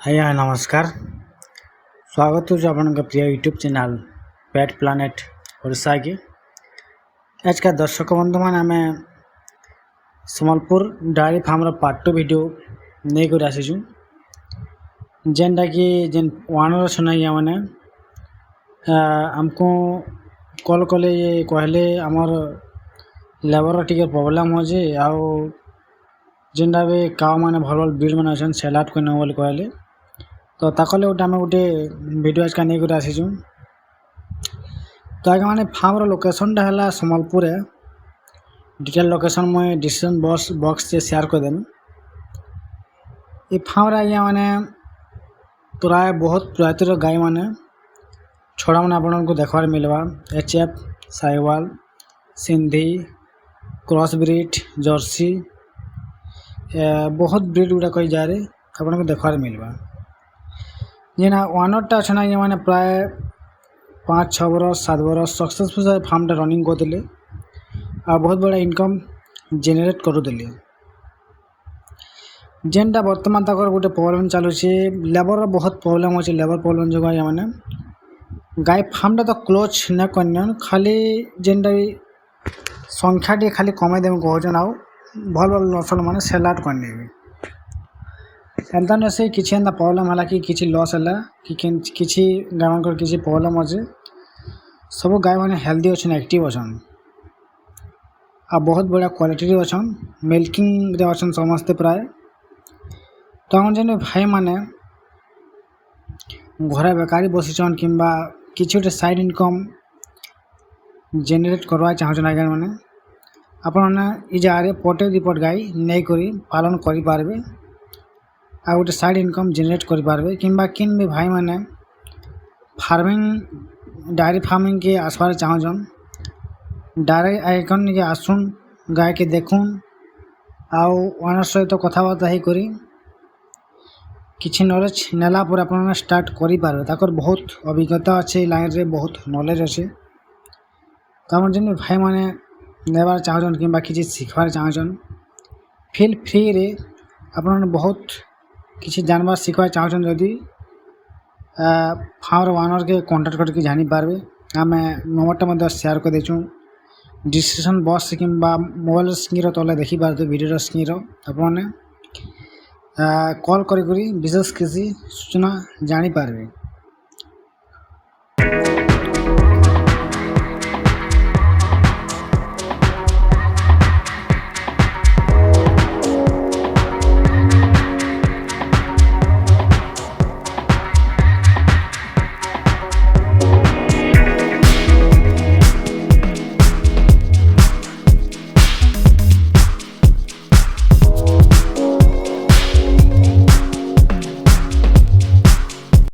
ଆଜ୍ଞା ନମସ୍କାର। ସ୍ୱାଗତ ହେଉଛି ଆପଣଙ୍କ ପ୍ରିୟ ୟୁଟ୍ୟୁବ୍ ଚ୍ୟାନେଲ୍ ପେଟ୍ ପ୍ଲାନେଟ୍ ଓଡ଼ିଶାକେ। ଆଜକା ଦର୍ଶକ ବନ୍ଧୁମାନେ ଆମେ ସମ୍ବଲପୁର ଡାଏରୀ ଫାର୍ମର ପାର୍ଟ 2 ଭିଡ଼ିଓ ନେଇକରି ଆସିଛୁ, ଯେନ୍ଟାକି ଯେନ୍ ଓନର୍ ଅଛନ୍ ଆଜ୍ଞା ମାନେ ଆମକୁ କଲ୍ କଲେ କହିଲେ ଆମର ଲେବର୍ର ଟିକେ ପ୍ରୋବ୍ଲେମ୍ ହେଉଛି, ଆଉ ଯେନ୍ଟା ବି କାଉ ମାନେ ଭଲ ଭଲ ବ୍ରିଡ଼୍ ମାନେ ଅଛନ୍ ସେଲାଟ୍ କରିନେବ ବୋଲି କହିଲେ। ତ ତାକଲେ ଗୋଟେ ଆମେ ଗୋଟେ ଭିଡ଼ିଓ ଆଜକା ନେଇକରି ଆସିଛୁ। ତ ଆଜ୍ଞା ମାନେ ଫାର୍ମର ଲୋକେସନ୍ଟା ହେଲା ସମ୍ବଲପୁରରେ। ଡିଟେଲ୍ ଲୋକେସନ୍ ମୁଇଁ ଡିସ୍କ୍ରିପ୍ସନ୍ ବକ୍ସରେ ସେୟାର କରିଦେମି। ଏ ଫାର୍ମରେ ଆଜ୍ଞା ମାନେ ପ୍ରାୟ ବହୁତ ପ୍ରଜାତିର ଗାଈମାନେ ଛଡ଼ାମାନେ ଆପଣଙ୍କୁ ଦେଖିବାର ମିଳିବା। HF, Sahiwal, Sindhi, cross breed, jersey, ବହୁତ ବ୍ରିଡ୍ ଗୁଡ଼ାକ ଏଇ ଜାଗାରେ ଆପଣଙ୍କୁ ଦେଖିବାର ମିଳିବା। ଯେନା ଓନର୍ଟା ଅଛନ୍ ଆଜ୍ଞା ମାନେ ପ୍ରାୟ 5-6 ବର୍ଷ 7 ବର୍ଷ ସକ୍ସେସଫୁଲ୍ ଫାର୍ମଟା ରନିଂ କରୁଥିଲେ, ଆଉ ବହୁତ ବଡ଼ ଇନକମ୍ ଜେନେରେଟ୍ କରୁଥିଲେ। ଯେନ୍ଟା ବର୍ତ୍ତମାନ ତାଙ୍କର ଗୋଟେ ପ୍ରୋବ୍ଲେମ୍ ଚାଲୁଛି, ଲେବର୍ର ବହୁତ ପ୍ରୋବ୍ଲେମ୍ ଅଛି। ଲେବର୍ ପ୍ରୋବ୍ଲେମ୍ ଯୋଗୁଁ ଆଜ୍ଞା ମାନେ ଗାଈ ଫାର୍ମଟା ତ କ୍ଲୋଜ୍ ନା କରିନିଅନ୍, ଖାଲି ଯେନ୍ଟା ସଂଖ୍ୟା ଟିକେ ଖାଲି କମେଇ ଦେବେ କହୁଛନ୍, ଆଉ ଭଲ ଭଲ ନସଲ ମାନେ ସେଲ୍ ଆଉଟ୍ କରିନେବେ। ଏନ୍ତା ନ ସେ କିଛି ଏନ୍ତା ପ୍ରୋବ୍ଲେମ୍ ହେଲା କି କିଛି ଲସ୍ ହେଲା କି କିଛି ଗାଈମାନଙ୍କର କିଛି ପ୍ରୋବ୍ଲେମ୍ ଅଛି, ସବୁ ଗାଈମାନେ ହେଲ୍ଦି ଅଛନ୍, ଆକ୍ଟିଭ୍ ଅଛନ୍, ଆଉ ବହୁତ ବଢ଼ିଆ କ୍ୱାଲିଟିରେ ଅଛନ୍, ମିଲ୍କିଂରେ ଅଛନ୍ ସମସ୍ତେ ପ୍ରାୟ। ତ ଆମର ଯେନ୍ ଭାଇମାନେ ଘରେ ବେକାରୀ ବସିଛନ୍ କିମ୍ବା କିଛି ଗୋଟେ ସାଇଡ଼୍ ଇନକମ୍ ଜେନେରେଟ୍ କରିବା ଚାହୁଁଛନ୍ ଆଜ୍ଞା ମାନେ, ଆପଣମାନେ ଇ ଜାଗାରେ ପଟେ ଦୁଇ ପଟ ଗାଈ ନେଇକରି ପାଳନ କରିପାରିବେ, ଆଉ ଗୋଟେ ସାଇଡ଼୍ ଇନକମ୍ ଜେନେରେଟ୍ କରିପାରିବେ। କିମ୍ବା କିନ୍ ବି ଭାଇମାନେ ଫାର୍ମିଂ ଡାଏରୀ ଫାର୍ମିଂକେ ଆସବାରେ ଚାହୁଁଛନ୍, ଡାଇରେକ୍ଟ ଆଇକନ୍ ନିକେ ଆସୁନ୍, ଗାଈକେ ଦେଖୁନ୍, ଆଉ ଓନର୍ ସହିତ କଥାବାର୍ତ୍ତା ହେଇକରି କିଛି ନଲେଜ୍ ନେଲା ପରେ ଆପଣମାନେ ଷ୍ଟାର୍ଟ କରିପାରିବେ। ତାଙ୍କର ବହୁତ ଅଭିଜ୍ଞତା ଅଛି, ଲାଇନ୍ରେ ବହୁତ ନଲେଜ୍ ଅଛି। ତ ଆମର ଯେନ୍ ଭାଇମାନେ ନେବାର ଚାହୁଁଛନ୍ କିମ୍ବା କିଛି ଶିଖିବାର ଚାହୁଁଛନ୍, ଫିଲ୍ ଫ୍ରିରେ ଆପଣମାନେ ବହୁତ କିଛି ଜାଣିବାର ଶିଖିବାର ଚାହୁଁଛନ୍ ଯଦି ଫାର୍ମର ଓନର୍କେ କଣ୍ଟାକ୍ଟ କରିକି ଜାଣିପାରିବେ। ଆମେ ନମ୍ବରଟା ମଧ୍ୟ ସେୟାର କରିଦେଇଛୁଁ ଡିସ୍କ୍ରିପ୍ସନ୍ ବକ୍ସ କିମ୍ବା ମୋବାଇଲ୍ ସ୍କ୍ରିନ୍ର ତଲେ ଦେଖିପାରୁଥିବେ ଭିଡ଼ିଓର ସ୍କ୍ରିନ୍ର। ଆପଣମାନେ କଲ୍ କରିକରି ବିଶେଷ କିଛି ସୂଚନା ଜାଣିପାରିବେ।